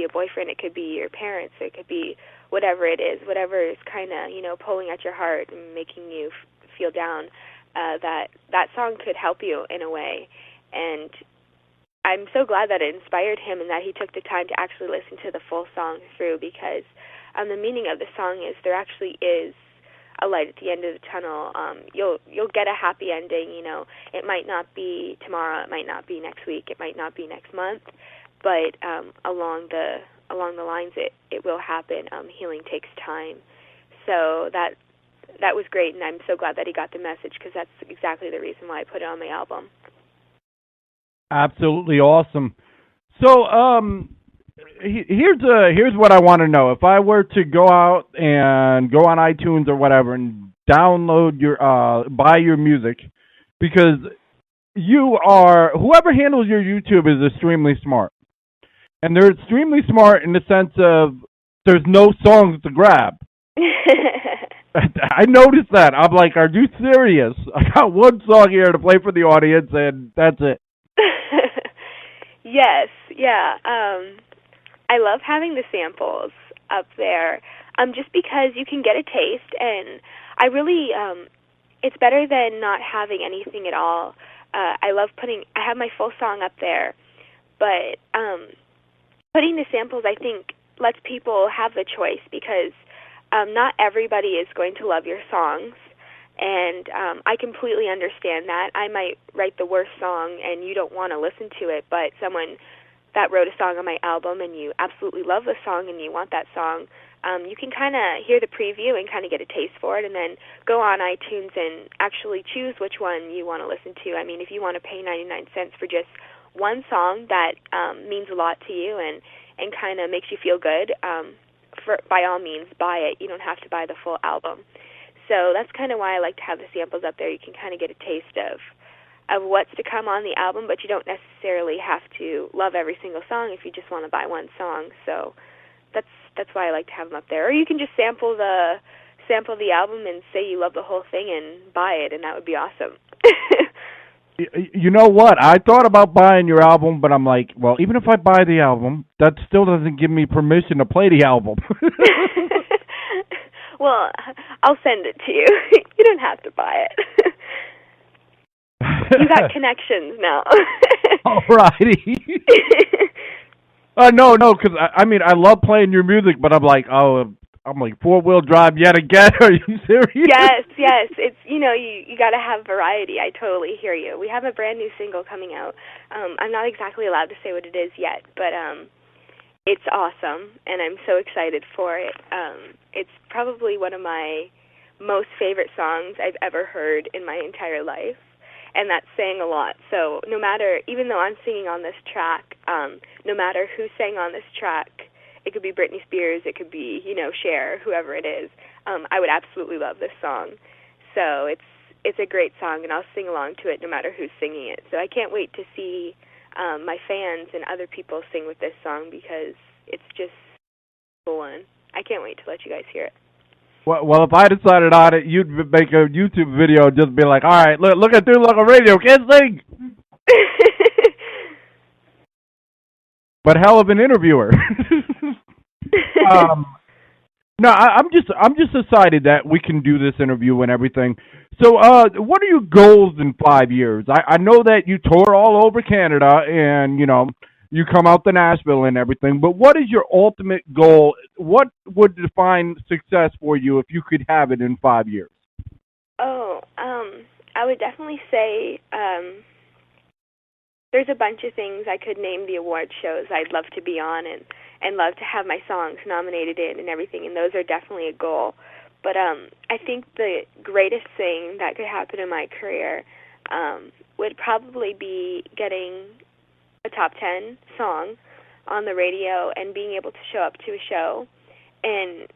a boyfriend, it could be your parents, it could be whatever it is, whatever is kind of, pulling at your heart and making you feel down, that song could help you in a way. And I'm so glad that it inspired him and that he took the time to actually listen to the full song through, because the meaning of the song is there actually is a light at the end of the tunnel. You'll get a happy ending. It might not be tomorrow, it might not be next week, it might not be next month, but along the lines, it will happen. Healing takes time. So that was great, and I'm so glad that he got the message, because that's exactly the reason why I put it on my album. Absolutely awesome. So, here's what I want to know. If I were to go out and go on iTunes or whatever and download buy your music, because whoever handles your YouTube is extremely smart. And they're extremely smart in the sense of there's no songs to grab. I noticed that. I'm like, are you serious? I got one song here to play for the audience, and that's it. Yes, yeah. I love having the samples up there, just because you can get a taste, and I really, it's better than not having anything at all. I have my full song up there, but putting the samples, I think, lets people have the choice, because not everybody is going to love your songs, and I completely understand that. I might write the worst song, and you don't want to listen to it, but someone that wrote a song on my album, and you absolutely love the song, and you want that song, you can kind of hear the preview and kind of get a taste for it, and then go on iTunes and actually choose which one you want to listen to. I mean, if you want to pay 99 cents for just one song that means a lot to you and kind of makes you feel good, by all means, buy it. You don't have to buy the full album. So that's kind of why I like to have the samples up there. You can kind of get a taste of what's to come on the album, but you don't necessarily have to love every single song if you just want to buy one song. So that's why I like to have them up there. Or you can just sample the album and say you love the whole thing and buy it, and that would be awesome. You know what? I thought about buying your album, but I'm like, well, even if I buy the album, that still doesn't give me permission to play the album. Well, I'll send it to you. You don't have to buy it. You got connections now. All righty. No, because I mean, I love playing your music, but I'm like, four-wheel drive yet again. Are you serious? Yes. It's, you got to have variety. I totally hear you. We have a brand new single coming out. I'm not exactly allowed to say what it is yet, but it's awesome, and I'm so excited for it. It's probably one of my most favorite songs I've ever heard in my entire life, and that's saying a lot. So even though I'm singing on this track, no matter who sang on this track, it could be Britney Spears, it could be, Cher, whoever it is, I would absolutely love this song. So it's a great song, and I'll sing along to it no matter who's singing it. So I can't wait to see my fans and other people sing with this song, because it's just cool, and I can't wait to let you guys hear it. Well, if I decided on it, you'd make a YouTube video and just be like, all right, look at dude on radio, can't sing. But hell of an interviewer. No, I'm just excited that we can do this interview and everything. So, what are your goals in 5 years? I know that you tour all over Canada and, you come out to Nashville and everything, but what is your ultimate goal? What would define success for you if you could have it in 5 years? I would definitely say there's a bunch of things I could name the award shows I'd love to be on and love to have my songs nominated in and everything, and those are definitely a goal. But I think the greatest thing that could happen in my career would probably be getting a top 10 song on the radio and being able to show up to a show and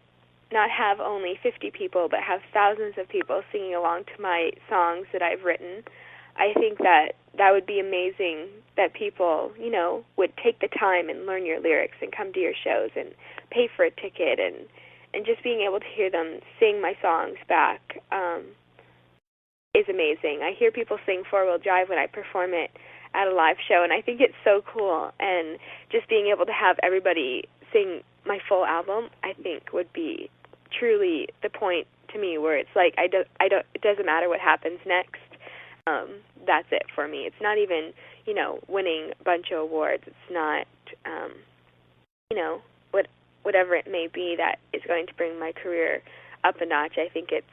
not have only 50 people but have thousands of people singing along to my songs that I've written. I think that would be amazing, that people, would take the time and learn your lyrics and come to your shows and pay for a ticket, and just being able to hear them sing my songs back is amazing. I hear people sing Four-Wheel Drive when I perform it at a live show, and I think it's so cool, and just being able to have everybody sing my full album, I think would be truly the point to me where it's like it doesn't matter what happens next. That's it for me. It's not even, winning a bunch of awards. It's not, whatever it may be that is going to bring my career up a notch. I think it's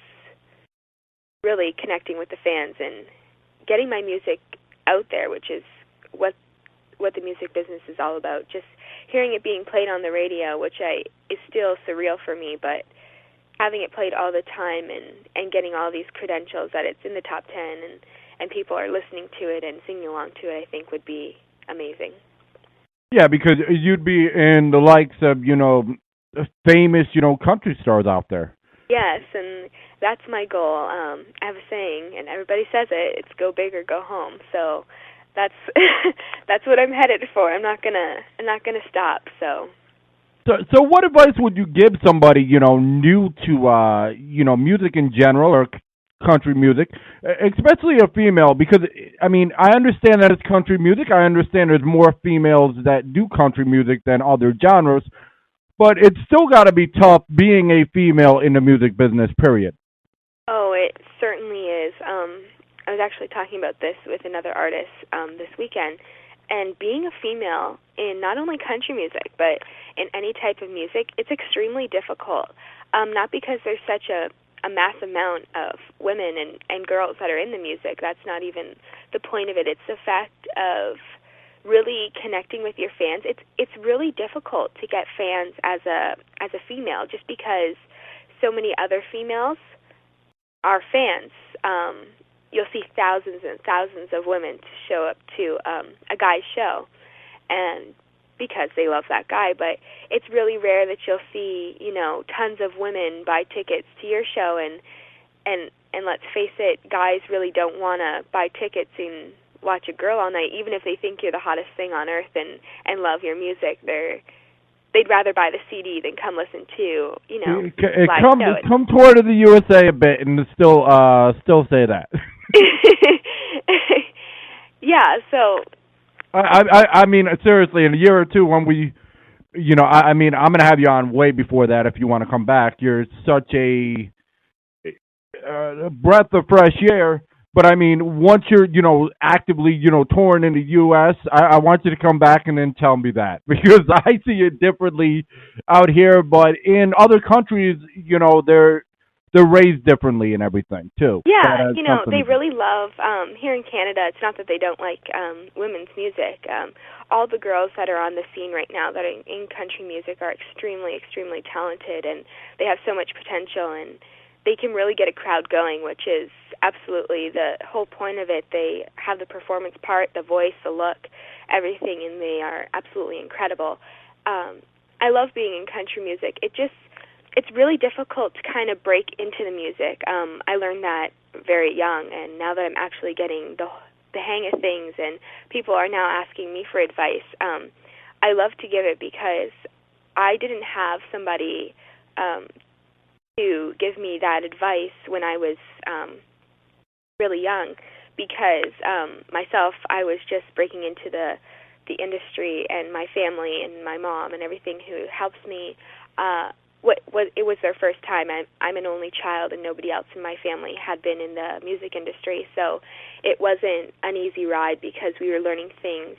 really connecting with the fans and getting my music out there, which is what the music business is all about. Just hearing it being played on the radio, which is still surreal for me, but having it played all the time and getting all these credentials that it's in the top 10 and people are listening to it and singing along to it, I think would be amazing. Yeah, because you'd be in the likes of, famous, country stars out there. Yes, and that's my goal. I have a saying, and everybody says it, it's go big or go home. So that's that's what I'm headed for. I'm not gonna stop, so. So what advice would you give somebody, new to, music in general or country music, especially a female? Because, I understand that it's country music. I understand there's more females that do country music than other genres, but it's still got to be tough being a female in the music business, period. Oh, it certainly is. I was actually talking about this with another artist this weekend. And being a female in not only country music, but in any type of music, it's extremely difficult. Not because there's such a massive amount of women and girls that are in the music. That's not even the point of it. It's the fact of really connecting with your fans. It's really difficult to get fans as a female, just because so many other females are fans. You'll see thousands and thousands of women show up to a guy's show, and because they love that guy. But it's really rare that you'll see, tons of women buy tickets to your show, and let's face it, guys really don't want to buy tickets and watch a girl all night, even if they think you're the hottest thing on earth and love your music. They'd rather buy the CD than come listen to, live show. Come tour to the USA a bit and still say that. Yeah, so I mean, seriously, in a year or two when we, I'm going to have you on way before that if you want to come back. You're such a breath of fresh air. But once you're, actively, touring in the U.S., I want you to come back and then tell me that, because I see it differently out here. But in other countries, they're raised differently and everything too. Yeah, they really love, here in Canada, it's not that they don't like women's music. All the girls that are on the scene right now that are in country music are extremely, extremely talented, and they have so much potential, and they can really get a crowd going, which is absolutely the whole point of it. They have the performance part, the voice, the look, everything, and they are absolutely incredible. I love being in country music. It's really difficult to kind of break into the music. I learned that very young, and now that I'm actually getting the hang of things and people are now asking me for advice, I love to give it, because I didn't have somebody to give me that advice when I was really young, because myself, I was just breaking into the industry, and my family and my mom and everything who helps me, it was their first time. I'm an only child, and nobody else in my family had been in the music industry, so it wasn't an easy ride, because we were learning things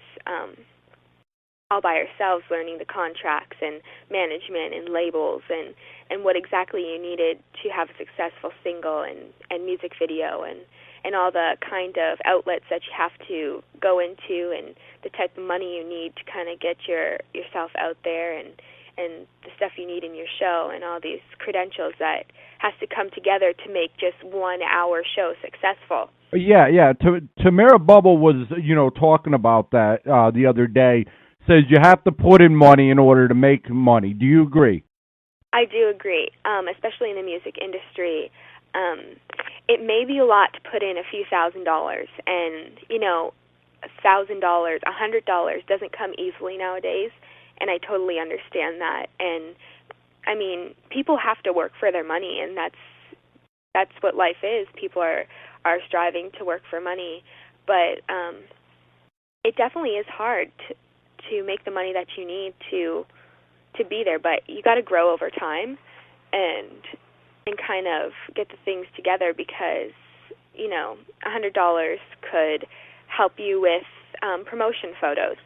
all by ourselves, learning the contracts and management and labels and what exactly you needed to have a successful single and music video and all the kind of outlets that you have to go into, and the type of money you need to kind of get yourself out there, and the stuff you need in your show, and all these credentials that has to come together to make just 1 hour show successful. Yeah. Tamara Bubble was, talking about that the other day. Says you have to put in money in order to make money. Do you agree? I do agree, especially in the music industry. It may be a lot to put in a few $1,000s, and, $1,000, $100 doesn't come easily nowadays, and I totally understand that. And, people have to work for their money, and that's what life is. People are striving to work for money, but it definitely is hard to make the money that you need to to be there, but you got to grow over time and kind of get the things together, because $100 could help you with promotion photos.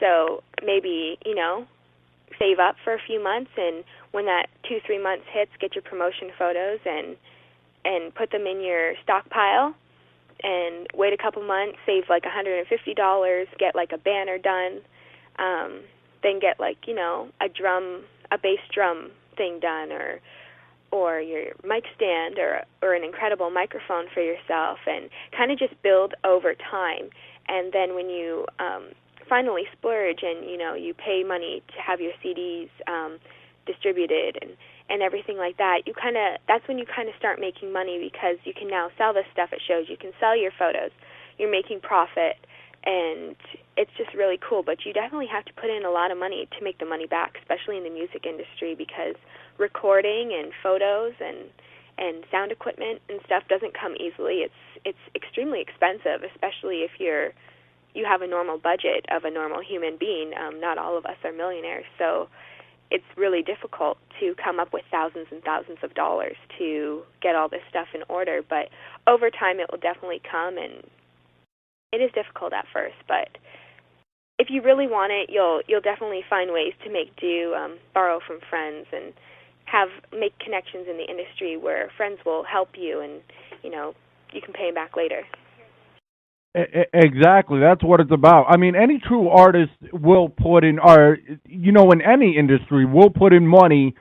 So maybe save up for a few months, and when that 2-3 months hits, get your promotion photos and put them in your stockpile, and wait a couple months, save like $150, get like a banner done, then get like a bass drum thing done, or your mic stand, or an incredible microphone for yourself, and kind of just build over time. And then when you finally splurge and you pay money to have your CDs distributed and everything like that, that's when you kind of start making money, because you can now sell this stuff at shows. You can sell your photos. You're making profit, and it's just really cool. But you definitely have to put in a lot of money to make the money back, especially in the music industry, because recording and photos and sound equipment and stuff doesn't come easily. It's extremely expensive, especially if you have a normal budget of a normal human being. Not all of us are millionaires, so it's really difficult to come up with thousands and thousands of dollars to get all this stuff in order. But over time, it will definitely come, and it is difficult at first. But if you really want it, you'll definitely find ways to make do, borrow from friends, and make connections in the industry where friends will help you, and you can pay them back later. Exactly. That's what it's about. I mean, any true artist will put in, or, in any industry, will put in money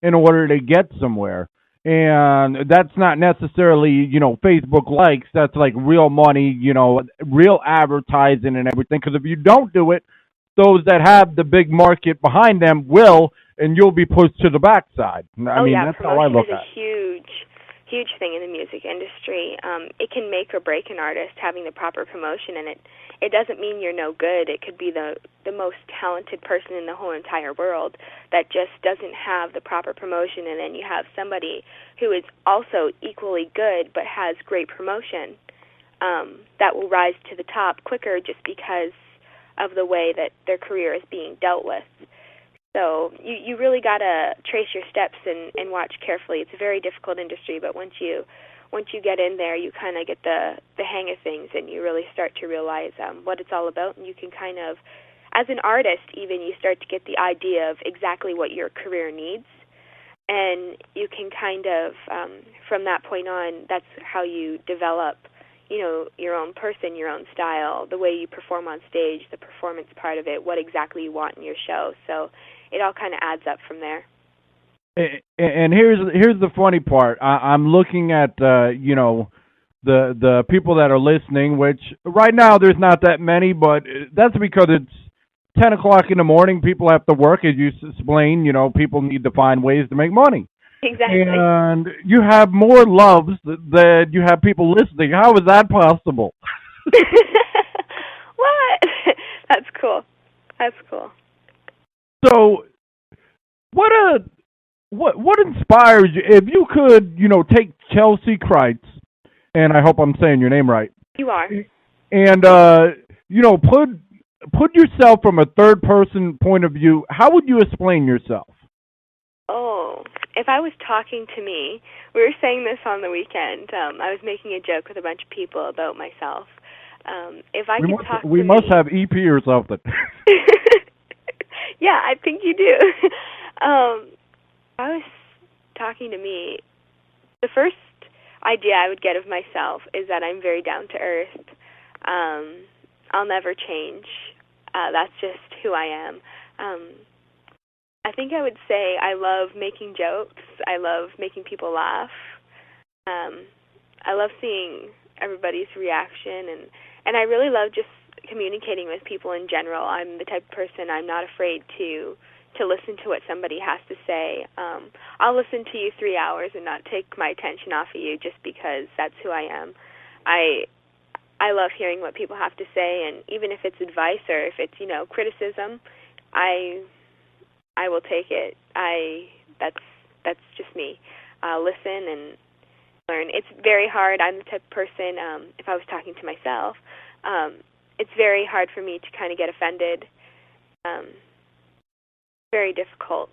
in order to get somewhere. And that's not necessarily, Facebook likes. That's like real money, real advertising and everything. Because if you don't do it, those that have the big market behind them will, and you'll be pushed to the backside. That's how I look at it. Promotion is a huge thing in the music industry. It can make or break an artist having the proper promotion, and it doesn't mean you're no good. It could be the most talented person in the whole entire world that just doesn't have the proper promotion, and then you have somebody who is also equally good but has great promotion that will rise to the top quicker just because of the way that their career is being dealt with. So you really got to trace your steps and watch carefully. It's a very difficult industry, but once you get in there, you kind of get the hang of things, and you really start to realize what it's all about. And you can kind of, as an artist even, you start to get the idea of exactly what your career needs. And you can kind of, from that point on, that's how you develop, your own person, your own style, the way you perform on stage, the performance part of it, what exactly you want in your show. So it all kind of adds up from there. And here's the funny part. I'm looking at the people that are listening, which right now there's not that many, but that's because it's 10 o'clock in the morning. People have to work, as you explained. People need to find ways to make money. Exactly. And you have more loves than you have people listening. How is that possible? What? That's cool. So, what inspires you? If you could, take Chelsea Kreitz, and I hope I'm saying your name right. You are. And put yourself from a third person point of view. How would you explain yourself? Oh, if I was talking to me, we were saying this on the weekend. I was making a joke with a bunch of people about myself. If I could talk to me... We must have EP or something. Yeah, I think you do. If I was talking to me, the first idea I would get of myself is that I'm very down to earth. I'll never change. That's just who I am. I think I would say I love making jokes. I love making people laugh. I love seeing everybody's reaction, and I really love just communicating with people in general. I'm the type of person, I'm not afraid to listen to what somebody has to say. I'll listen to you 3 hours and not take my attention off of you just because that's who I am. I love hearing what people have to say, and even if it's advice or if it's, criticism, I will take it. That's just me. Listen and learn. It's very hard. I'm the type of person, if I was talking to myself, it's very hard for me to kind of get offended. very difficult.